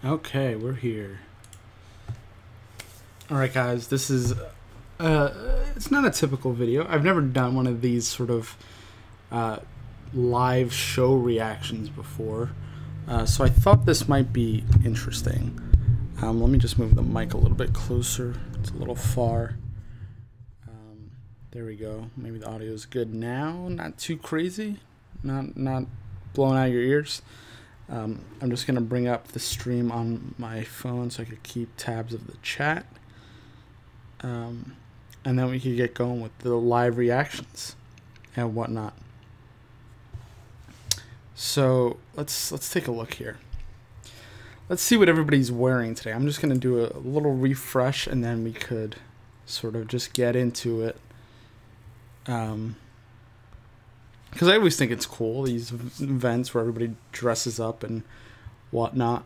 Okay, we're here. Alright guys, this is, it's not a typical video. I've never done one of these sort of live show reactions before. So I thought this might be interesting. Let me just move the mic a little bit closer. It's a little far. There we go. Maybe the audio is good now. Not too crazy. Not blowing out your ears. I'm just going to bring up the stream on my phone so I could keep tabs of the chat. And then we could get going with the live reactions and whatnot. So let's take a look here. Let's see what everybody's wearing today. I'm just going to do a little refresh and then we could sort of just get into it. Because I always think it's cool, these events where everybody dresses up and whatnot.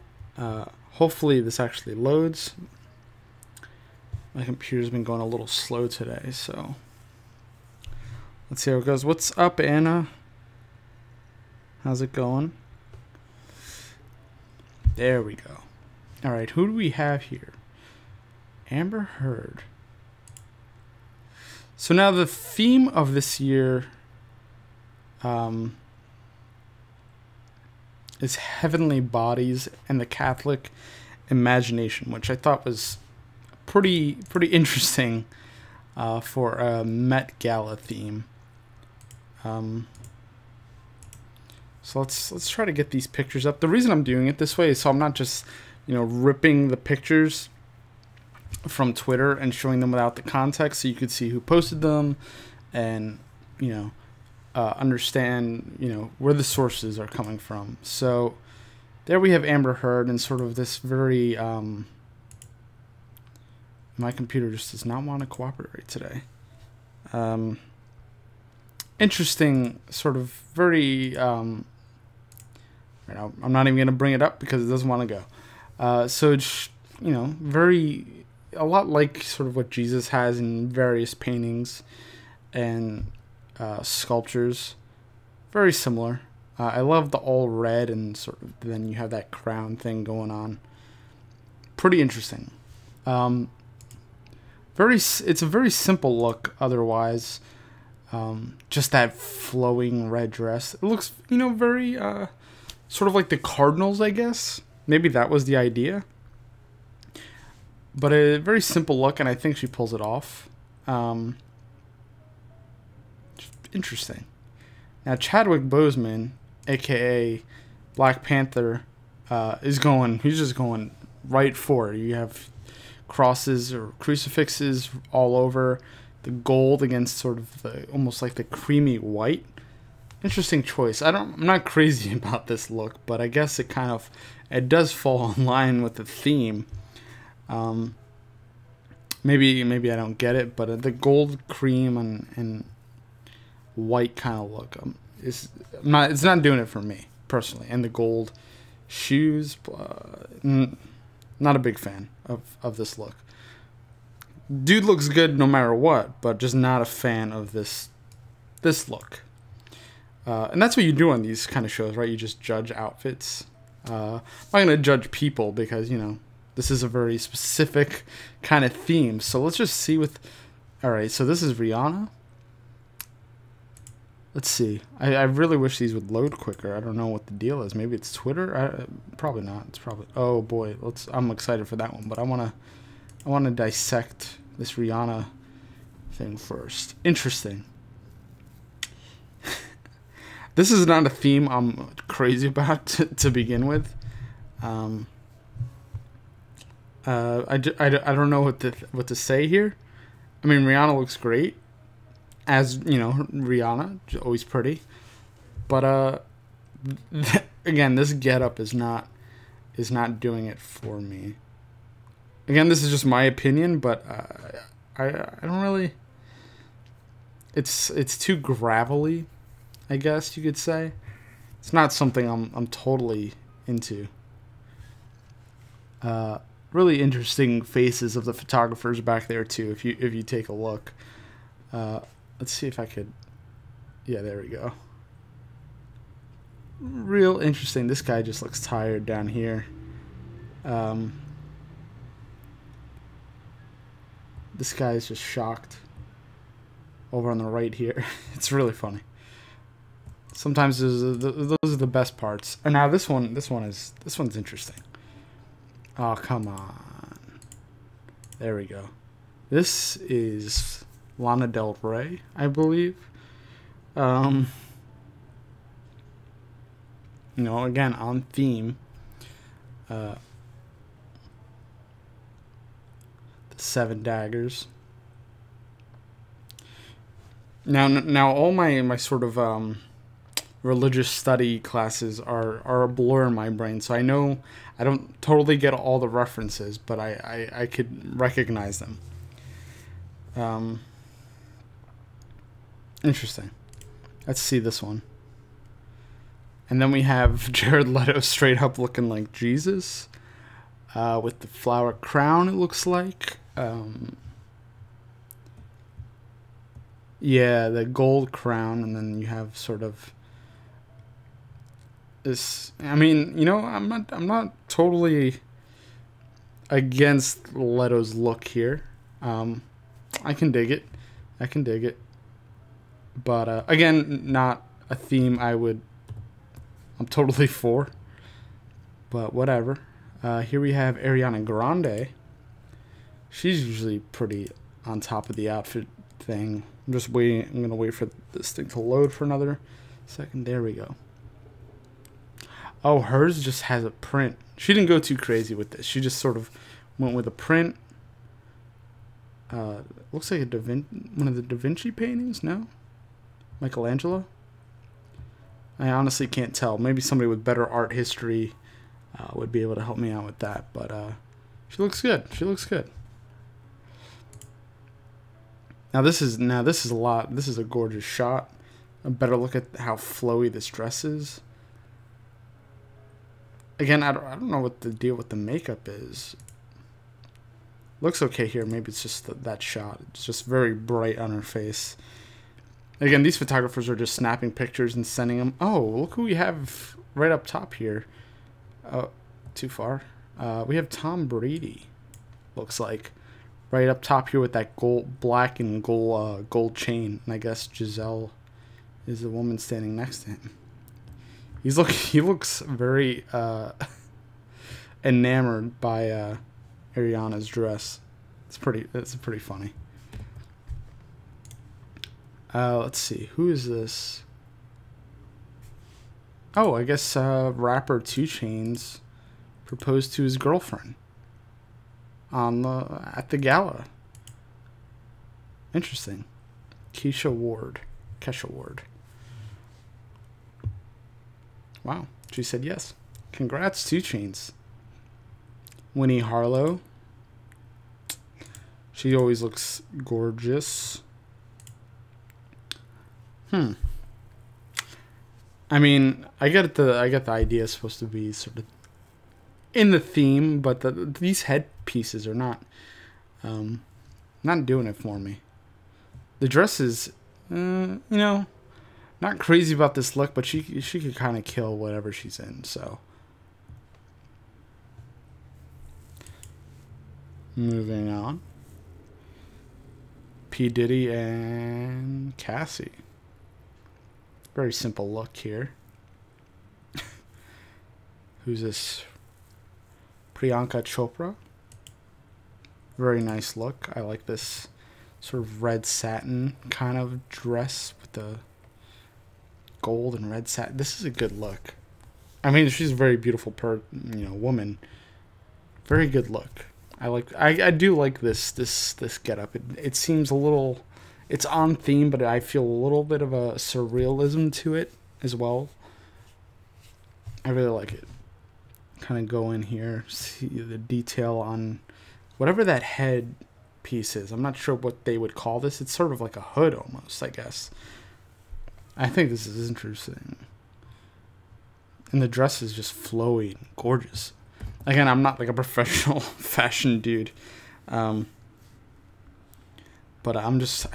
Hopefully this actually loads. My computer's been going a little slow today, so let's see how it goes. What's up, Anna? How's it going? There we go. All right, who do we have here? Amber Heard. So now the theme of this year is heavenly bodies and the Catholic imagination, which I thought was pretty interesting for a Met Gala theme. So let's try to get these pictures up. The reason I'm doing it this way is so I'm not just, ripping the pictures from Twitter and showing them without the context, so you could see who posted them and understand where the sources are coming from. So there we have Amber Heard and sort of this very my computer just does not want to cooperate today. Interesting, sort of very I'm not even going to bring it up because it doesn't want to go. So it's very a lot like sort of what Jesus has in various paintings and sculptures. Very similar. I love the all red and sort of then you have that crown thing going on. Pretty interesting. It's a very simple look otherwise. Just that flowing red dress. It looks, very sort of like the Cardinals, I guess. Maybe that was the idea. But a very simple look, and I think she pulls it off. Interesting. Now, Chadwick Boseman, a.k.a. Black Panther, he's just going right for it. You have crosses or crucifixes all over, the gold against sort of almost like the creamy white. Interesting choice. I'm not crazy about this look, but I guess it does fall in line with the theme. Maybe I don't get it, but the gold, cream, and white kind of look it's not doing it for me personally. And the gold shoes, not a big fan of this look. Dude looks good no matter what, but just not a fan of this look. And that's what you do on these kind of shows, right? You just judge outfits. I'm not gonna judge people because this is a very specific kind of theme. So let's just see all right, so this is Rihanna. Let's see. I really wish these would load quicker. I don't know what the deal is. Maybe it's Twitter. Probably not. It's probably. Oh boy, I'm excited for that one. But I wanna dissect this Rihanna thing first. Interesting. This is not a theme I'm crazy about to begin with. I don't know what to say here. I mean, Rihanna looks great. As Rihanna, always pretty, but again, this getup is not doing it for me. Again, this is just my opinion, but I don't really. It's too gravelly, I guess you could say. It's not something I'm totally into. Really interesting faces of the photographers back there too. If you take a look. Let's see if I could. Yeah, there we go. Real interesting. This guy just looks tired down here. Um, this guy is just shocked. Over on the right here, it's really funny. Sometimes those are the best parts. And now this one's interesting. Oh, come on. There we go. This is Lana Del Rey, I believe. You know, again, on theme. The 7 daggers. Now all my sort of religious study classes are a blur in my brain, so I know I don't totally get all the references, but I could recognize them. Interesting. Let's see this one. And then we have Jared Leto straight up looking like Jesus, with the flower crown, it looks like. Yeah, the gold crown, and then you have sort of this. I mean, you know, I'm not totally against Leto's look here. I can dig it. But again, not a theme I'm totally for. But whatever. Here we have Ariana Grande. She's usually pretty on top of the outfit thing. I'm just waiting. I'm gonna wait for this thing to load for another second. There we go. Oh, hers just has a print. She didn't go too crazy with this. She just sort of went with a print. Looks like one of the Da Vinci paintings. No, Michelangelo. I honestly can't tell. Maybe somebody with better art history would be able to help me out with that. But she looks good. She looks good. Now this is a lot. This is a gorgeous shot. A better look at how flowy this dress is. Again, I don't know what the deal with the makeup is. Looks okay here. Maybe it's just that shot. It's just very bright on her face. Again, these photographers are just snapping pictures and sending them. Oh, look who we have right up top here. Oh, too far. We have Tom Brady. Looks like. Right up top here with that black and gold chain. And I guess Giselle is the woman standing next to him. He looks very enamored by Ariana's dress. It's pretty funny. Let's see. Who is this? Oh, I guess rapper 2 Chainz proposed to his girlfriend at the gala. Interesting. Kesha Ward. Wow, she said yes. Congrats, 2 Chainz. Winnie Harlow. She always looks gorgeous. I mean, I get the idea is supposed to be sort of in the theme, but these headpieces are not doing it for me. The dress is, you know, not crazy about this look, but she could kind of kill whatever she's in. So, moving on. P. Diddy and Cassie. Very simple look here. Who's this? Priyanka Chopra. Very nice look. I like this sort of red satin kind of dress with the gold and red satin. This is a good look. I mean, she's a very beautiful woman. Very good look. I do like this getup. It seems a little, it's on theme, but I feel a little bit of a surrealism to it as well. I really like it. Kind of go in here, see the detail on whatever that head piece is. I'm not sure what they would call this. It's sort of like a hood almost, I guess. I think this is interesting. And the dress is just flowy and gorgeous. Again, I'm not like a professional fashion dude. But I'm just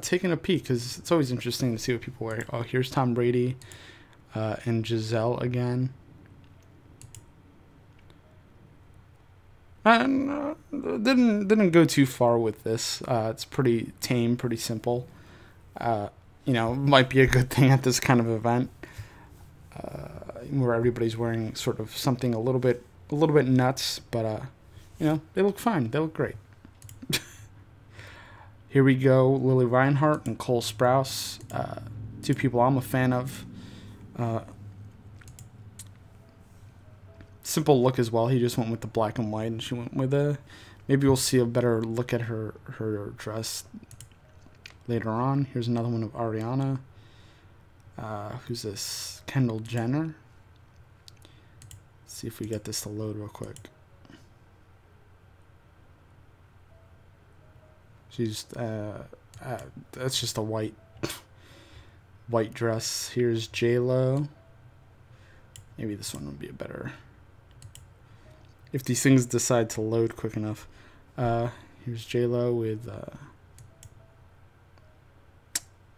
taking a peek because it's always interesting to see what people wear. Oh, here's Tom Brady and Giselle again. And didn't go too far with this. It's pretty tame, pretty simple. You know, might be a good thing at this kind of event, where everybody's wearing sort of something a little bit nuts, but you know, they look fine. They look great. Here we go, Lily Reinhart and Cole Sprouse, two people I'm a fan of. Simple look as well. He just went with the black and white, and she went with a. Maybe we'll see a better look at her dress later on. Here's another one of Ariana. Who's this? Kendall Jenner. Let's see if we get this to load real quick. She's that's just a white dress. Here's J-Lo. Maybe this one would be a better, if these things decide to load quick enough. Here's J-Lo with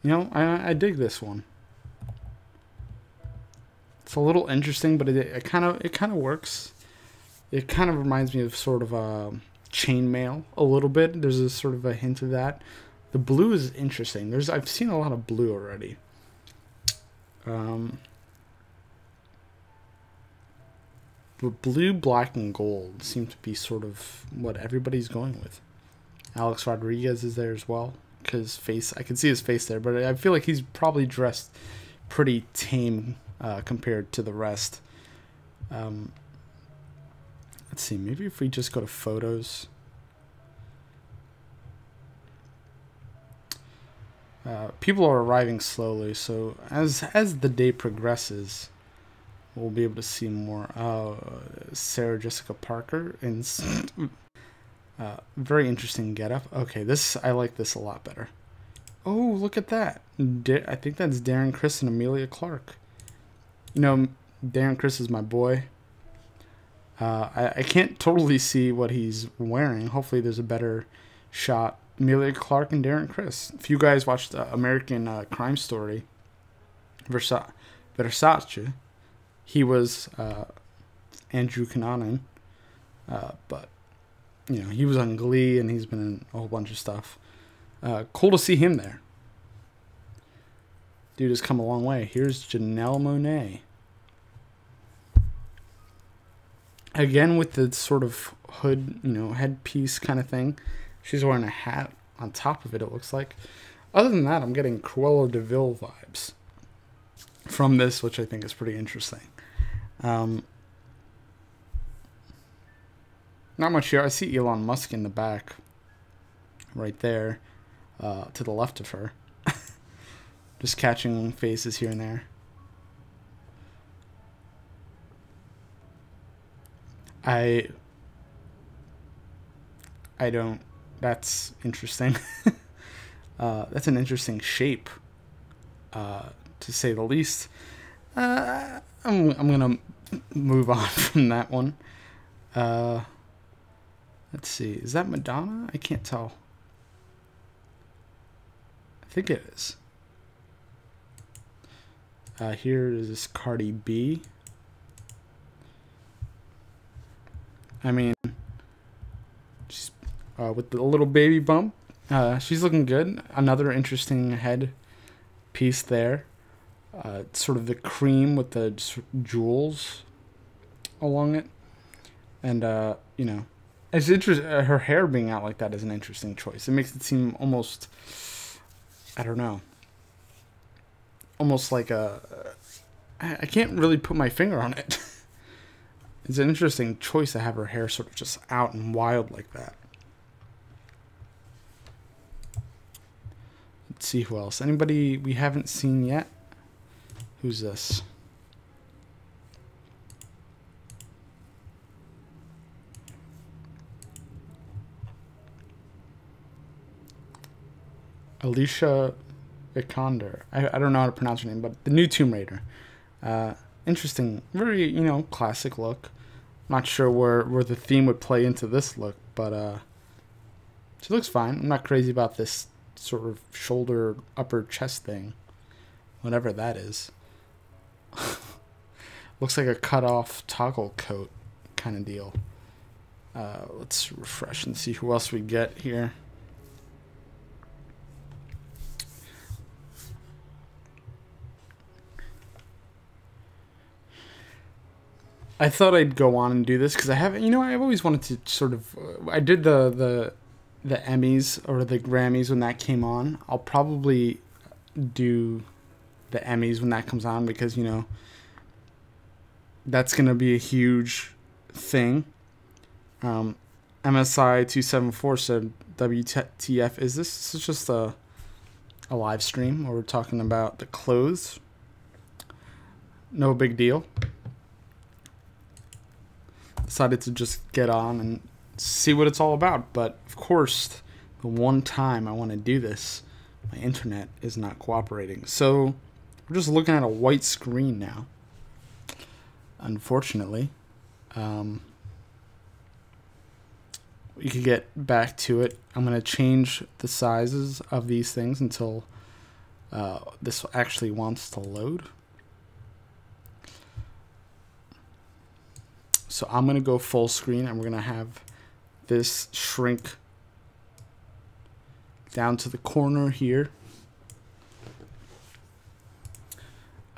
you know, I dig this one. It's a little interesting, but it kind of works. It kind of reminds me of sort of chainmail a little bit. There's a sort of a hint of that. The blue is interesting. I've seen a lot of blue already. But blue, black, and gold seem to be sort of what everybody's going with. Alex Rodriguez is there as well, because I can see his face there, but I feel like he's probably dressed pretty tame compared to the rest. Let's see, maybe if we just go to photos. People are arriving slowly, so as the day progresses, we'll be able to see more. Sarah Jessica Parker in very interesting getup. Okay, I like this a lot better. Oh, look at that! I think that's Darren Criss and Amelia Clark. You know, Darren Criss is my boy. I can't totally see what he's wearing. Hopefully there's a better shot. Amelia Clark and Darren Criss. If you guys watched American Crime Story, Versace, he was Andrew Cunanan. But, you know, he was on Glee, and he's been in a whole bunch of stuff. Cool to see him there. Dude has come a long way. Here's Janelle Monáe. Again, with the sort of hood, you know, headpiece kind of thing. She's wearing a hat on top of it, it looks like. Other than that, I'm getting Cruella de Vil vibes from this, which I think is pretty interesting. Not much here. I see Elon Musk in the back, right there, to the left of her. Just catching faces here and there. I don't. That's interesting. That's an interesting shape, to say the least. I'm gonna move on from that one. Let's see. Is that Madonna? I can't tell. I think it is. Here is Cardi B. I mean, she's, with the little baby bump, she's looking good. Another interesting head piece there. Sort of the cream with the jewels along it. And, you know, it's interesting. Her hair being out like that is an interesting choice. It makes it seem almost, I don't know, almost like I can't really put my finger on it. It's an interesting choice to have her hair sort of just out and wild like that. Let's see who else. Anybody we haven't seen yet? Who's this? Alicia Vikander. I don't know how to pronounce her name, but the new Tomb Raider. Interesting. Very, you know, classic look. Not sure where the theme would play into this look, but she looks fine. I'm not crazy about this sort of shoulder, upper chest thing. Whatever that is. Looks like a cut-off toggle coat kind of deal. Let's refresh and see who else we get here. I thought I'd go on and do this because I haven't. You know, I've always wanted to sort of. I did the Emmys or the Grammys when that came on. I'll probably do the Emmys when that comes on because, you know, that's gonna be a huge thing. MSI 274 said, "WTF is this? This is just a live stream where we're talking about the clothes. No big deal." Decided to just get on and see what it's all about. But, of course, the one time I want to do this, my internet is not cooperating. So, we're just looking at a white screen now. Unfortunately. We could get back to it. I'm going to change the sizes of these things until this actually wants to load. So I'm going to go full screen and we're going to have this shrink down to the corner here.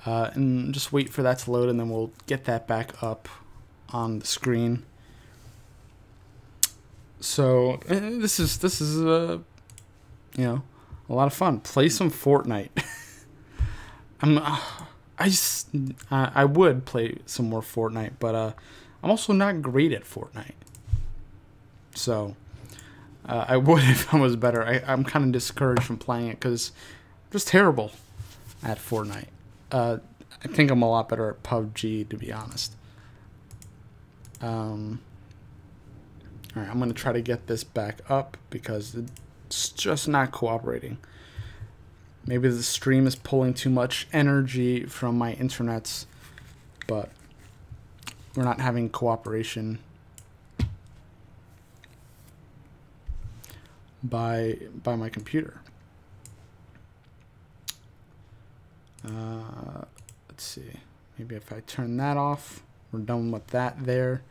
And just wait for that to load and then we'll get that back up on the screen. So this is you know, a lot of fun. Play some Fortnite. I would play some more Fortnite, but I'm also not great at Fortnite. So I would if I was better. I'm kind of discouraged from playing it because I'm just terrible at Fortnite. I think I'm a lot better at PUBG, to be honest. Alright, I'm going to try to get this back up because it's just not cooperating. Maybe the stream is pulling too much energy from my internets, but we're not having cooperation by my computer. Let's see. Maybe if I turn that off, we're done with that there.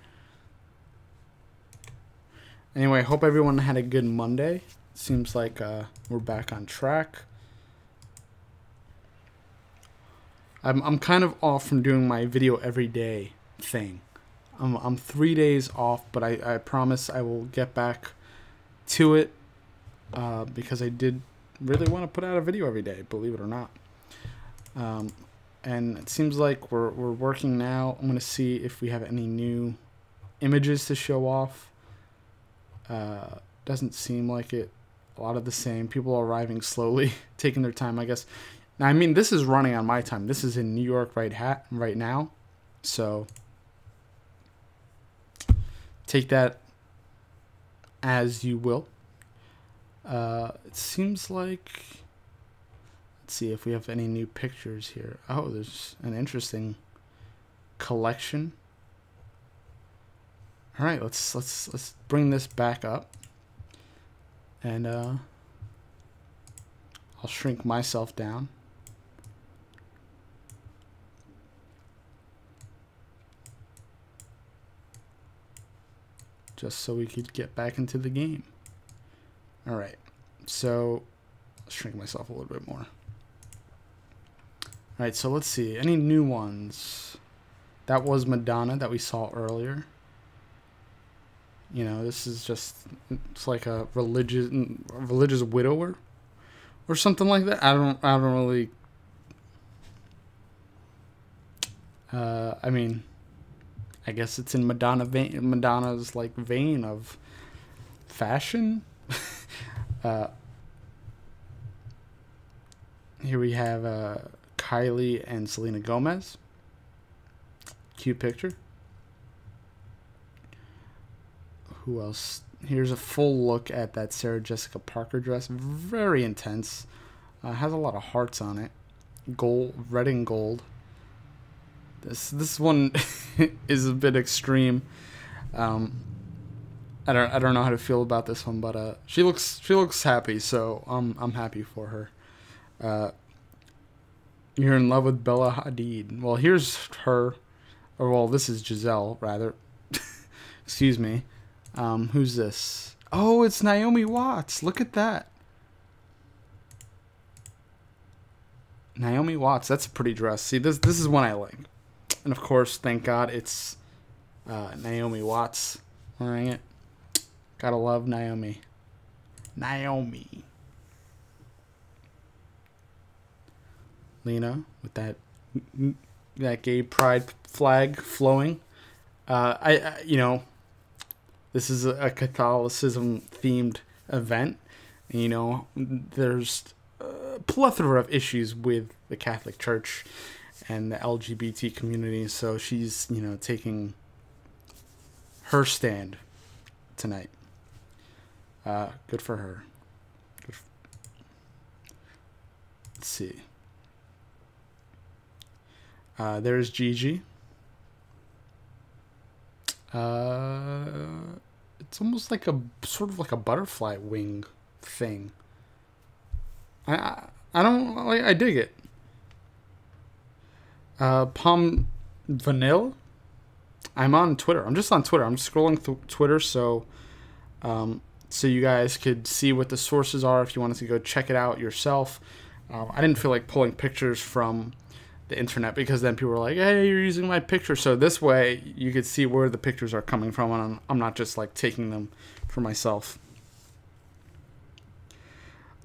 Anyway, I hope everyone had a good Monday. Seems like we're back on track. I'm kind of off from doing my video every day thing. I'm 3 days off, but I promise I will get back to it because I did really want to put out a video every day, believe it or not. And it seems like we're working now. I'm going to see if we have any new images to show off. Doesn't seem like it. A lot of the same. People are arriving slowly, taking their time, I guess. Now, I mean, this is running on my time. This is in New York right now. So take that as you will. It seems like... Let's see if we have any new pictures here. Oh, there's an interesting collection. All right, let's bring this back up, and I'll shrink myself down. Just so we could get back into the game. All right, so I'll shrink myself a little bit more. All right, so let's see. Any new ones? That was Madonna that we saw earlier. You know, this is just, it's like a religious widower or something like that. I don't really, I mean, I guess it's in Madonna's like vein of fashion. Here we have Kylie and Selena Gomez. Cute picture. Who else? Here's a full look at that Sarah Jessica Parker dress. Very intense. Has a lot of hearts on it. Gold, red and gold. This one is a bit extreme. I don't know how to feel about this one, but she looks happy, so I'm happy for her. You're in love with Bella Hadid. Well, here's her, or well, this is Giselle rather. Excuse me. Who's this? Oh, it's Naomi Watts. Look at that. Naomi Watts. That's a pretty dress. See, this is one I like. And of course, thank God, it's Naomi Watts wearing it. Gotta love Naomi. Naomi. Lena with that gay pride flag flowing. I you know, this is a Catholicism themed event. And, you know, there's a plethora of issues with the Catholic Church and the LGBT community. So she's, you know, taking her stand tonight. Good for her. Let's see. There's Gigi. It's almost like a sort of like a butterfly wing thing. I don't like. I dig it. Palm Vanille. I'm on Twitter. I'm just on Twitter. I'm scrolling through Twitter, so you guys could see what the sources are if you wanted to go check it out yourself. I didn't feel like pulling pictures from the internet because then people were like, hey, you're using my picture. So this way you could see where the pictures are coming from, and I'm not just like taking them for myself.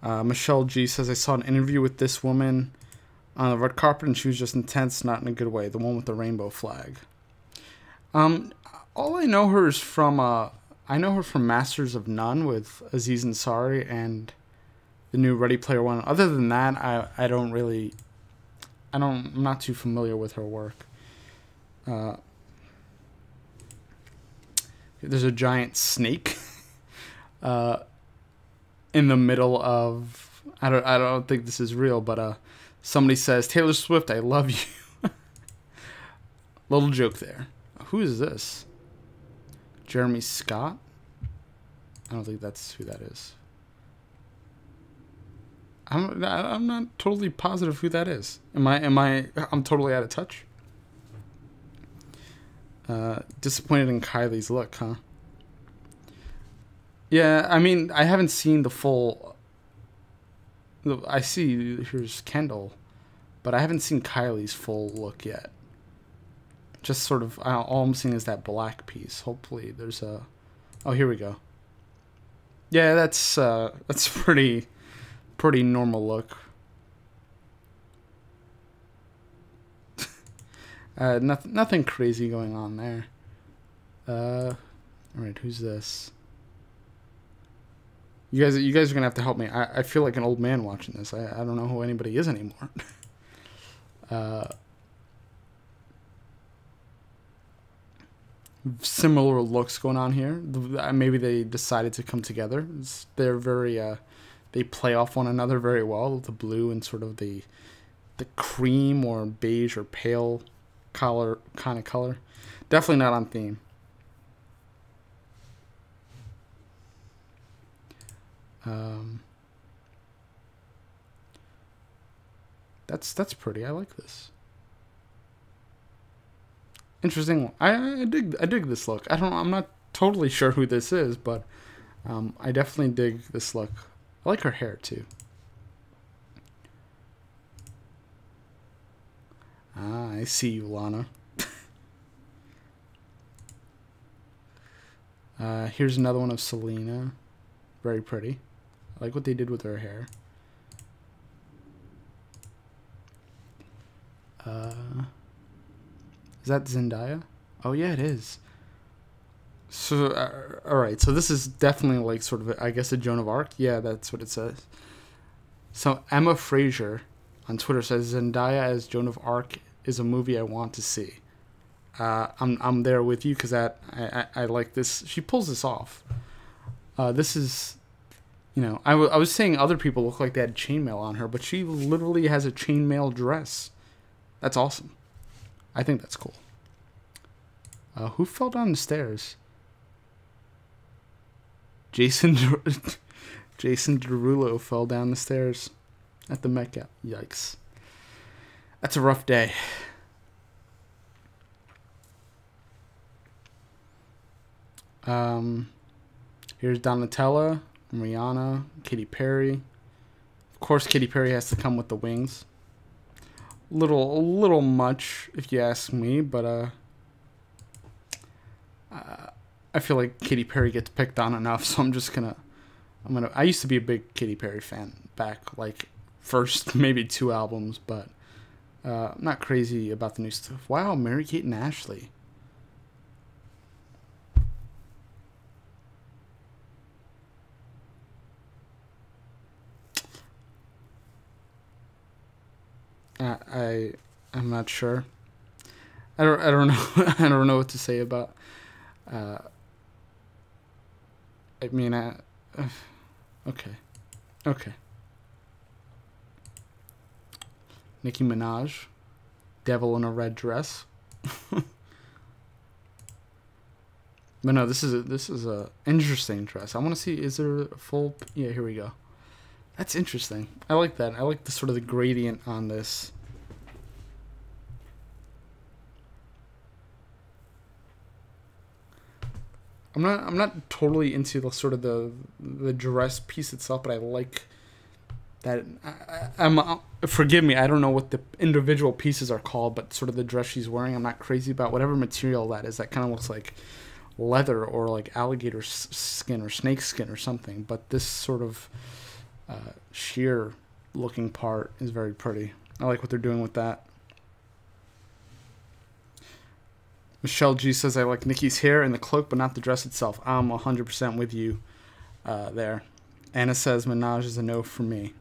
Michelle G says, I saw an interview with this woman on the red carpet and she was just intense, not in a good way. The one with the rainbow flag. All I know her is from I know her from Masters of None with Aziz Ansari and the new Ready Player One. Other than that, I'm not too familiar with her work. There's a giant snake in the middle of, I don't think this is real, but somebody says, Taylor Swift, I love you. Little joke there. Who is this? Jeremy Scott? I don't think that's who that is. I'm not totally positive who that is. I'm totally out of touch. Disappointed in Kylie's look, huh? Yeah, I mean, I haven't seen the full. I see here's Kendall, but I haven't seen Kylie's full look yet. Just sort of, all I'm seeing is that black piece. Hopefully, there's a. Oh, here we go. Yeah, that's pretty normal look. Nothing crazy going on there. All right, who's this? You guys are gonna have to help me. I feel like an old man watching this. I don't know who anybody is anymore. Similar looks going on here. Maybe they decided to come together. They're very they play off one another very well. The blue and sort of the cream or beige or pale color kind of color. Definitely not on theme. That's pretty. I like this. Interesting. I dig this look. I'm not totally sure who this is, but I definitely dig this look. I like her hair too. I see you, Lana. Here's another one of Selena. Very pretty. I like what they did with her hair. Is that Zendaya? Oh yeah, it is. So, alright, so this is definitely like sort of, I guess, a Joan of Arc. Yeah, that's what it says. So Emma Fraser on Twitter says, Zendaya as Joan of Arc is a movie I want to see. I'm there with you because I like this. She pulls this off. This is, you know, I was saying other people look like they had chainmail on her, but she literally has a chainmail dress. That's awesome. I think that's cool. Who fell down the stairs? Jason Derulo fell down the stairs at the Met Gala. Yikes. That's a rough day. Here's Donatella, Rihanna, Katy Perry. Of course, Katy Perry has to come with the wings. A little much, if you ask me, but I feel like Katy Perry gets picked on enough, so I used to be a big Katy Perry fan back, like, first maybe 2 albums, but I'm not crazy about the new stuff. Wow, Mary-Kate and Ashley. I'm not sure. I don't know. I don't know what to say about. I mean, okay. Nicki Minaj, Devil in a Red Dress. But no, this is a interesting dress. I want to see. Is there a full? Yeah, here we go. That's interesting. I like that. I like the sort of the gradient on this. I'm not totally into the sort of the dress piece itself, but I like that. Forgive me, I don't know what the individual pieces are called, but sort of the dress she's wearing, I'm not crazy about. Whatever material that is, that kind of looks like leather or like alligator skin or snake skin or something. But this sort of sheer looking part is very pretty. I like what they're doing with that. Michelle G says, I like Nicki's hair and the cloak, but not the dress itself. I'm 100% with you there. Anna says, Minaj is a no for me.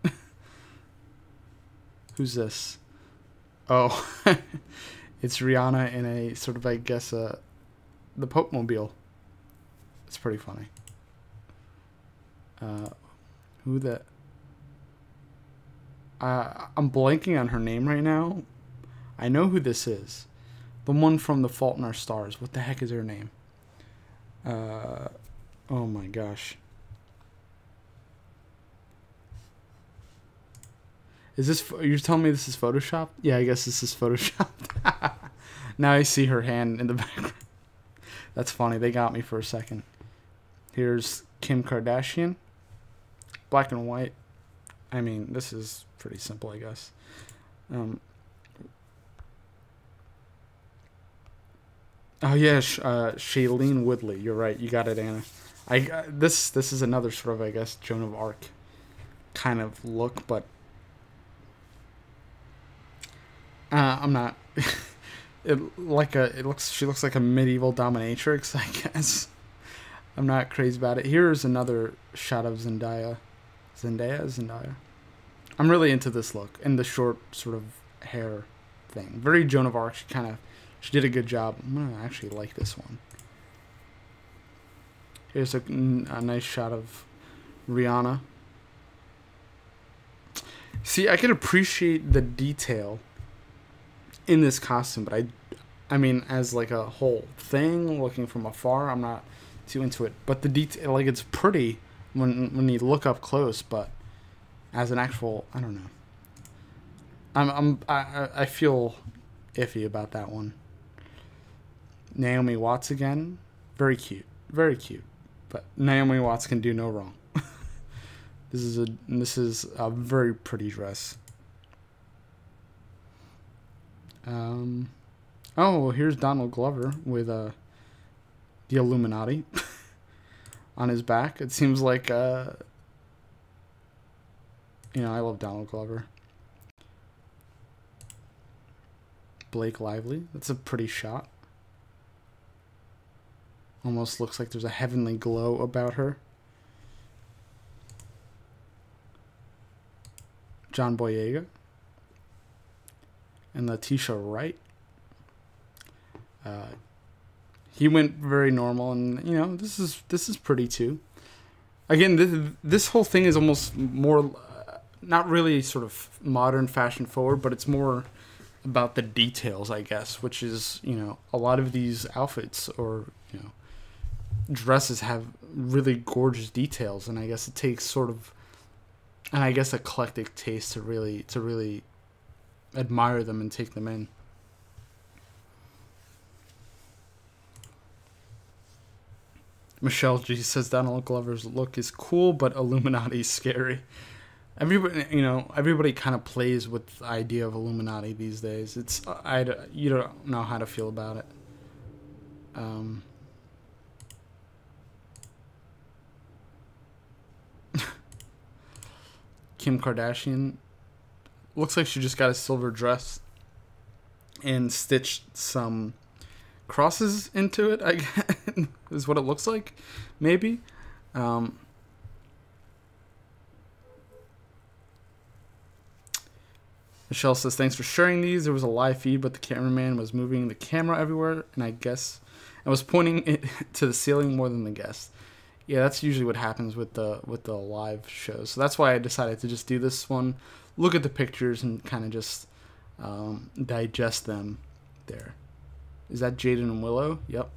Who's this? Oh, it's Rihanna in a sort of, I guess, the Pope Mobile. It's pretty funny. Who the... I'm blanking on her name right now. I know who this is. The one from The Fault in Our Stars. What the heck is her name? Oh my gosh. Is this... You're telling me this is Photoshopped? Yeah, I guess this is Photoshopped. Now I see her hand in the background. That's funny. They got me for a second. Here's Kim Kardashian. Black and white. I mean, this is pretty simple, I guess. Oh yeah, Shailene Woodley. You're right. You got it, Anna. This is another sort of, I guess, Joan of Arc kind of look, but I'm not. She looks like a medieval dominatrix, I guess. I'm not crazy about it. Here's another shot of Zendaya. Zendaya. I'm really into this look and the short sort of hair thing. Very Joan of Arc. She did a good job. I'm gonna actually like this one. Here's a nice shot of Rihanna. See, I can appreciate the detail in this costume, but I mean, as like a whole thing, looking from afar, I'm not too into it. But the detail, like, it's pretty when you look up close, but as an actual, I don't know. I feel iffy about that one. Naomi Watts again, very cute, but Naomi Watts can do no wrong. This is a very pretty dress. Oh, here's Donald Glover with the Illuminati on his back. It seems like I love Donald Glover. Blake Lively, that's a pretty shot. Almost looks like there's a heavenly glow about her. John Boyega and Letitia Wright. He went very normal, and this is pretty too. Again, this whole thing is almost more not really sort of modern fashion forward, but it's more about the details, I guess, which is a lot of these outfits or dresses have really gorgeous details, and I guess it takes sort of eclectic taste to really admire them and take them in. Michelle G says Donald Glover's look is cool, but Illuminati's scary. Everybody, everybody kind of plays with the idea of Illuminati these days. You don't know how to feel about it. Kim Kardashian looks like she just got a silver dress and stitched some crosses into it, I guess, is what it looks like, maybe. Michelle says, thanks for sharing these. There was a live feed, but the cameraman was moving the camera everywhere, and I was pointing it to the ceiling more than the guest. Yeah, that's usually what happens with the live shows. So that's why I decided to just do this one, look at the pictures, and kind of just digest them there. Is that Jaden and Willow? Yep.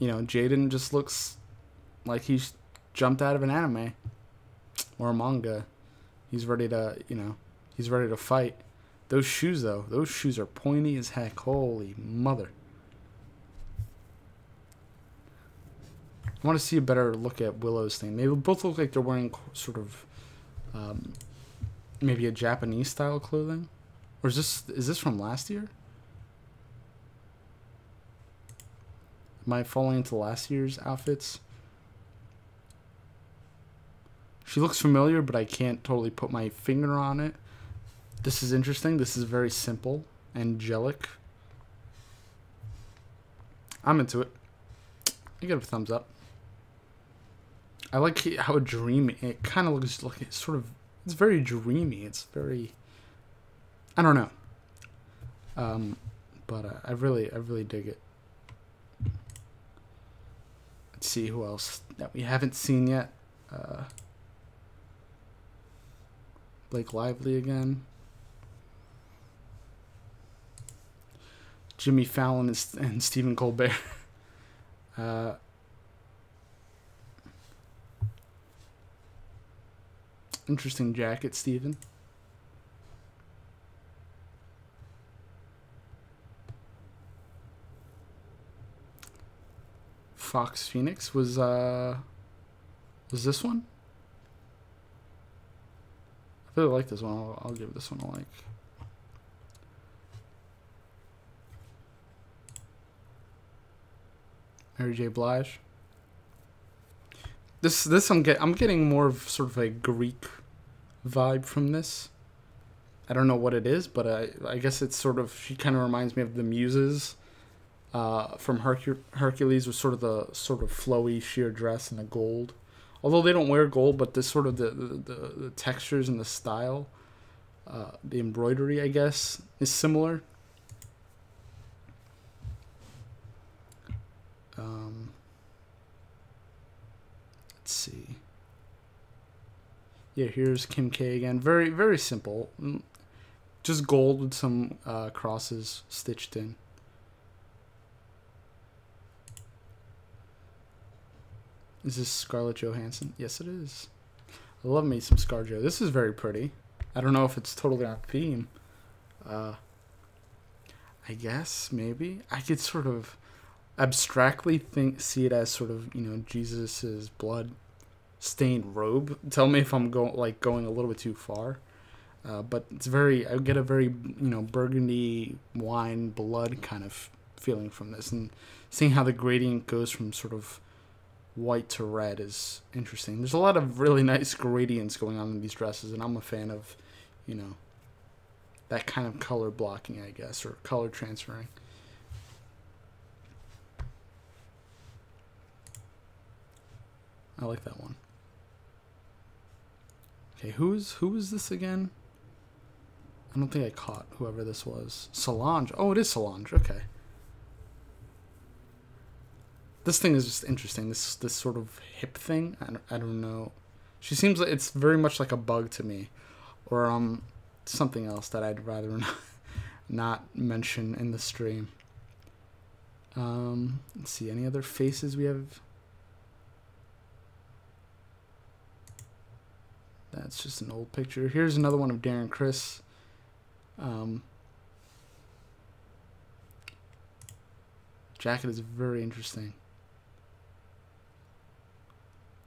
Jaden just looks like he's jumped out of an anime or a manga. He's ready to, he's ready to fight. Those shoes, though, those shoes are pointy as heck. Holy mother. I want to see a better look at Willow's thing. They both look like they're wearing sort of maybe a Japanese style clothing. Or is this from last year? Am I falling into last year's outfits? She looks familiar, but I can't totally put my finger on it. This is interesting. This is very simple. Angelic. I'm into it. I give it a thumbs up. I like how dreamy it kind of looks like. It's very dreamy. It's very, I don't know. But I really dig it. Let's see who else that we haven't seen yet. Blake Lively again. Jimmy Fallon and Stephen Colbert. Interesting jacket, Stephen. Fox Phoenix was this one? I really like this one. I'll give this one a like. Mary J. Blige. This I'm getting more of sort of a Greek vibe from this. I don't know what it is, but I guess it's sort of, she kind of reminds me of the Muses from Hercules, with sort of flowy sheer dress and the gold. Although they don't wear gold, but this sort of the textures and the style, the embroidery, I guess, is similar. Let's see. Yeah, here's Kim K again. Very, very simple. Just gold with some crosses stitched in. Is this Scarlett Johansson? Yes, it is. I love me some ScarJo. This is very pretty. I don't know if it's totally on theme. I guess, maybe. I could sort of abstractly see it as sort of, Jesus's blood stained robe. Tell me if I'm going a little bit too far. But it's I get a very, burgundy wine blood kind of feeling from this, and seeing how the gradient goes from sort of white to red is interesting. There's a lot of really nice gradients going on in these dresses, and I'm a fan of, that kind of color blocking, I guess, or color transferring. I like that one. Okay, who is this again? I don't think I caught whoever this was. Solange. Oh, it is Solange. Okay. This thing is just interesting. This sort of hip thing. I don't know. She seems like it's very much like a bug to me, or something else that I'd rather not mention in the stream. Let's see. Any other faces we have? That's just an old picture. Here's another one of Darren Criss. Jacket is very interesting.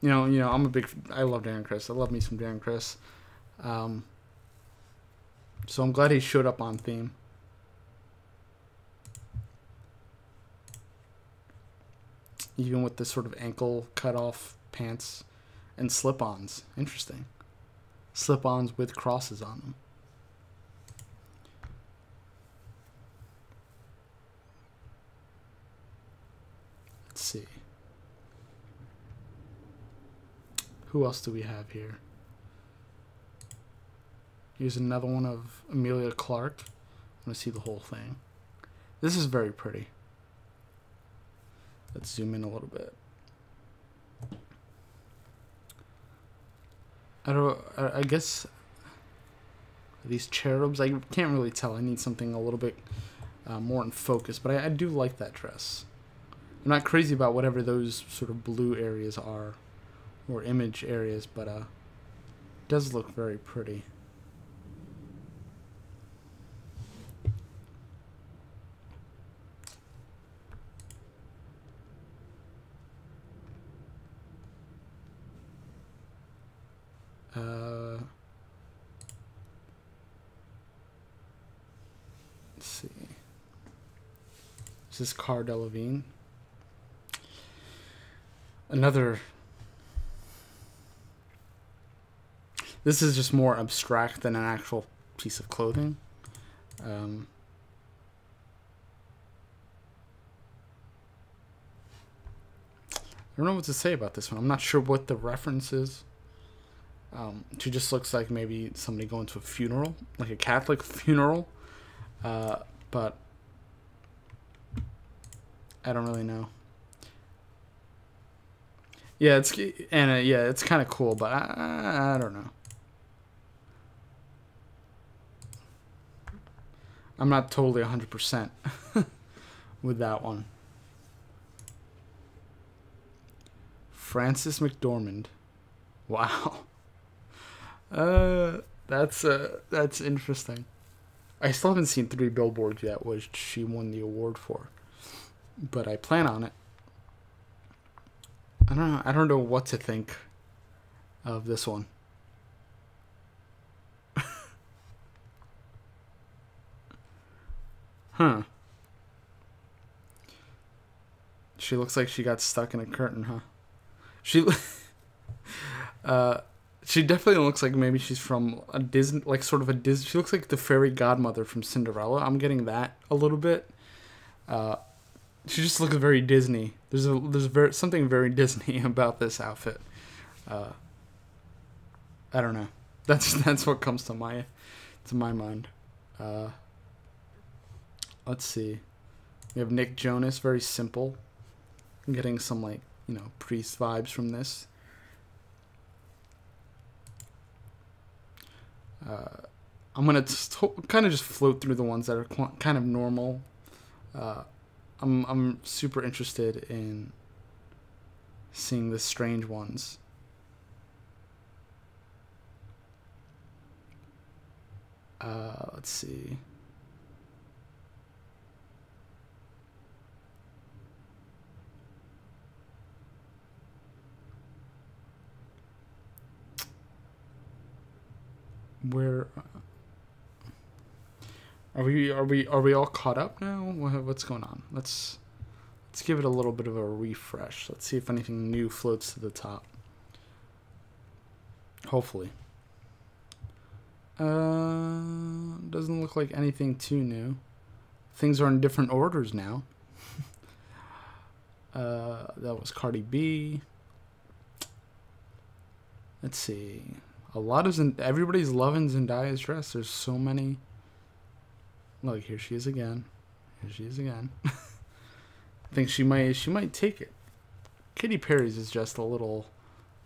I'm a big. I love Darren Criss. I love me some Darren Criss. So I'm glad he showed up on theme. Even with this sort of ankle cut off pants and slip-ons. Interesting. Slip-ons with crosses on them. Let's see. Who else do we have here? Here's another one of Amelia Clark. I'm going to see the whole thing. This is very pretty. Let's zoom in a little bit. I guess these cherubs, I can't really tell. I need something a little bit more in focus, but I do like that dress. I'm not crazy about whatever those sort of blue areas are, or image areas, but it does look very pretty. Let's see. This is Cara Delevingne. Another. This is just more abstract than an actual piece of clothing. I don't know what to say about this one. I'm not sure what the reference is. She just looks like maybe somebody going to a funeral, like a Catholic funeral. But I don't really know. Yeah, it's kind of cool, but I don't know. I'm not totally 100% with that one. Frances McDormand. Wow. That's interesting. I still haven't seen 3 Billboards yet, which she won the award for. But I plan on it. I don't know what to think of this one. Huh. She looks like she got stuck in a curtain, huh? She definitely looks like maybe she's from a Disney, like sort of a Disney. She looks like the fairy godmother from Cinderella. I'm getting that a little bit. She just looks very Disney. There's something very Disney about this outfit. I don't know. That's what comes to my mind. Let's see. We have Nick Jonas, very simple. I'm getting some priest vibes from this. I'm gonna kind of just float through the ones that are kind of normal. I'm super interested in seeing the strange ones. Let's see. Where are we all caught up now? What's going on? Let's give it a little bit of a refresh. Let's see if anything new floats to the top. Hopefully. Doesn't look like anything too new. Things are in different orders now. That was Cardi B. Let's see. Everybody's loving Zendaya's dress. There's so many. Look, here she is again. Here she is again. I think she might take it. Katy Perry's is just a little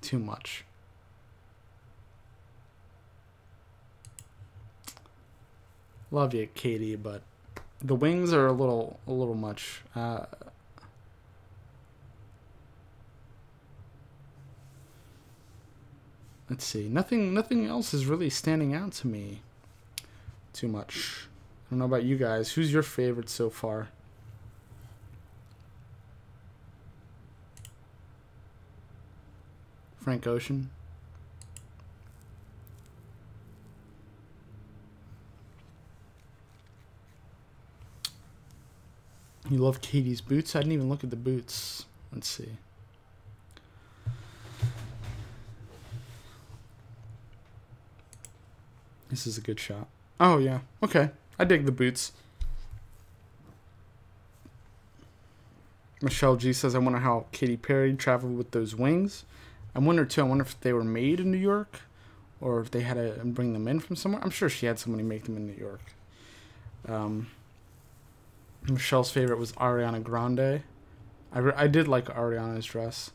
too much. Love you, Katy, but the wings are a little much. Let's see. Nothing else is really standing out to me too much. I don't know about you guys. Who's your favorite so far? Frank Ocean. You love Katie's boots? I didn't even look at the boots. Let's see. This is a good shot. Oh, yeah. Okay. I dig the boots. Michelle G says, I wonder how Katy Perry traveled with those wings. I wonder, too. I wonder if they were made in New York or if they had to bring them in from somewhere. I'm sure she had somebody make them in New York. Michelle's favorite was Ariana Grande. I did like Ariana's dress.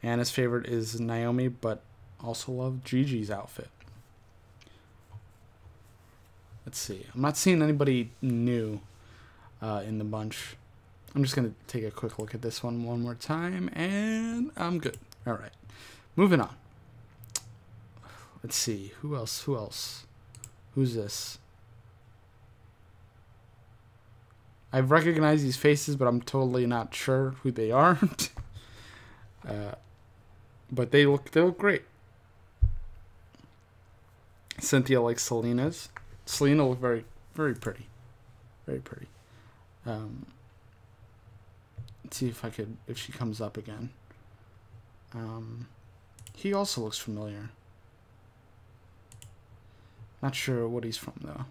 Anna's favorite is Naomi, but also love Gigi's outfit. Let's see. I'm not seeing anybody new in the bunch. I'm just going to take a quick look at this one more time, and I'm good. All right. Moving on. Let's see. Who else? Who's this? I've recognized these faces, but I'm totally not sure who they are. But they look great. Cynthia likes Selena's. Selena looked very, very pretty. Very pretty. Let's see if she comes up again. He also looks familiar. Not sure what he's from, though.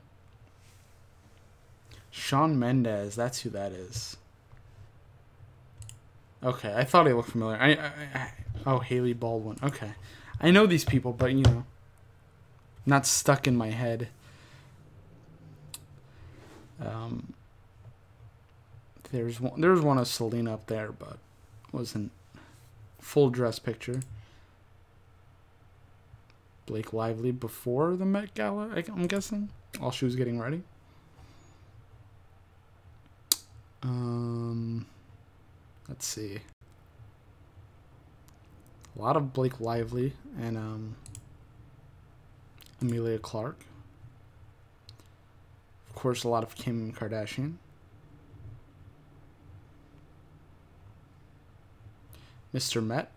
Shawn Mendes, that's who that is. Okay, I thought he looked familiar. Oh, Haley Baldwin. Okay. I know these people, but, you know, not stuck in my head. There's one of Selena up there, but wasn't full dress picture. Blake Lively before the Met Gala, I'm guessing, while she was getting ready. Let's see. A lot of Blake Lively and Emilia Clarke. Of course, a lot of Kim Kardashian. Mr. Met.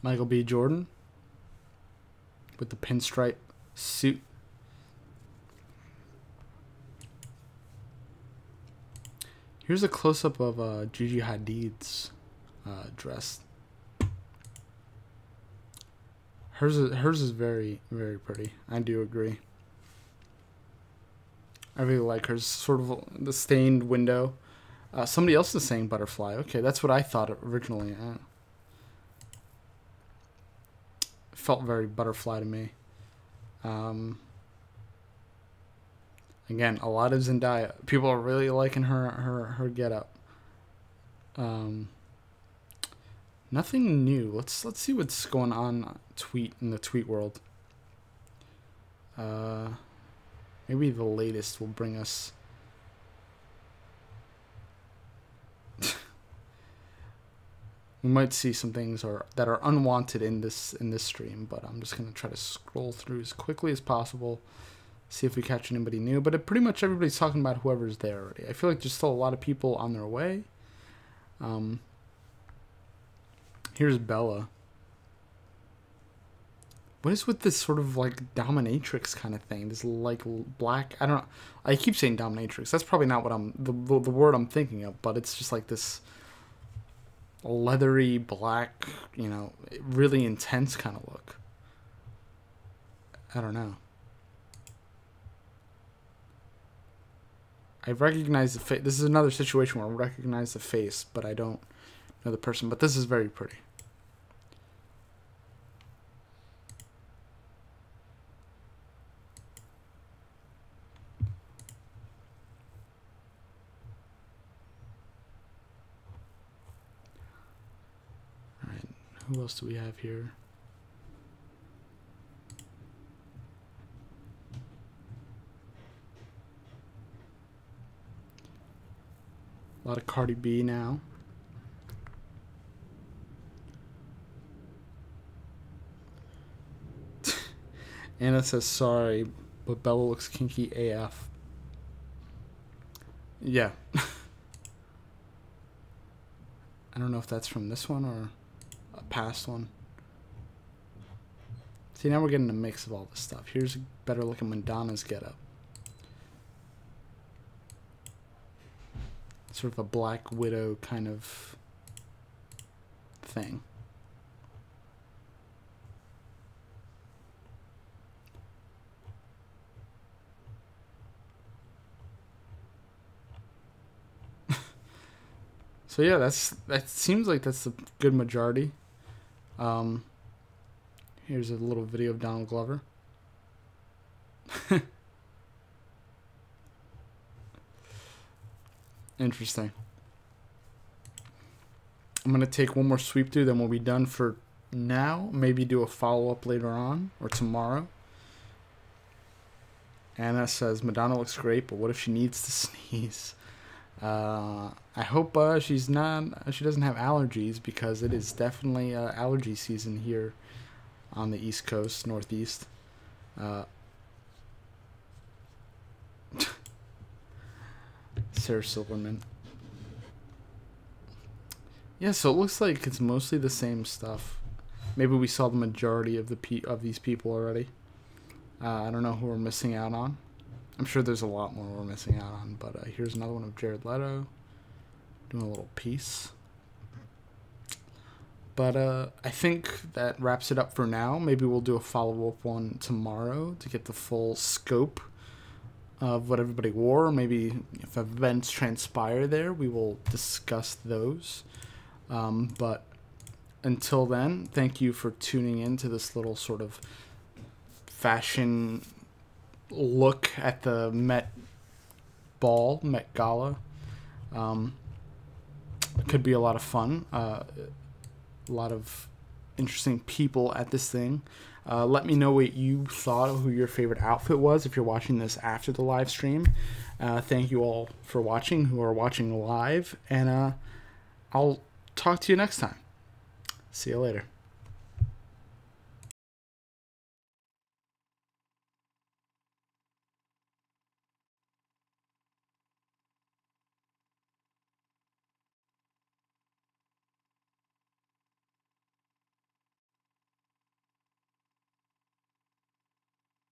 Michael B. Jordan with the pinstripe suit. Here's a close-up of Gigi Hadid's dress. Hers is very, very pretty. I do agree. I really like hers. Sort of the stained window. Somebody else is saying butterfly. Okay, that's what I thought originally. Felt very butterfly to me. Again, a lot of Zendaya. People are really liking her getup. Nothing new. Let's see what's going on in the tweet world. Maybe the latest will bring us. We might see some things that are unwanted in this stream, but I'm just gonna try to scroll through as quickly as possible, see if we catch anybody new. But pretty much everybody's talking about whoever's there already. I feel like there's still a lot of people on their way. Here's Bella. What is with this sort of like dominatrix kind of thing? This like black. I don't know. I keep saying dominatrix. That's probably not what the word I'm thinking of. But it's just like this leathery black, you know, really intense kind of look. I don't know. I recognize the face. This is another situation where I recognize the face, but I don't know the person. But this is very pretty. Who else do we have here? A lot of Cardi B now. Anna says sorry, but Bella looks kinky AF. Yeah. I don't know if that's from this one or a past one. See, now we're getting a mix of all this stuff. Here's a better look at Madonna's getup. Sort of a Black Widow kind of thing. So yeah, that seems like that's a good majority. Here's a little video of Donald Glover. Interesting. I'm going to take one more sweep through, then we'll be done for now. Maybe do a follow-up later on or tomorrow. Anna says, Madonna looks great, but what if she needs to sneeze? I hope she doesn't have allergies, because it is definitely allergy season here on the East Coast, Northeast. Sarah Silverman. Yeah, so it looks like it's mostly the same stuff. Maybe we saw the majority of these people already. I don't know who we're missing out on. I'm sure there's a lot more we're missing out on, but here's another one of Jared Leto doing a little piece. But I think that wraps it up for now. Maybe we'll do a follow-up one tomorrow to get the full scope of what everybody wore. Maybe if events transpire there, we will discuss those. But until then, thank you for tuning in to this little sort of fashion look at the Met Gala. It could be a lot of fun. A lot of interesting people at this thing. Let me know what you thought of who your favorite outfit was if you're watching this after the live stream. Thank you all for watching, who are watching live, and I'll talk to you next time. See you later.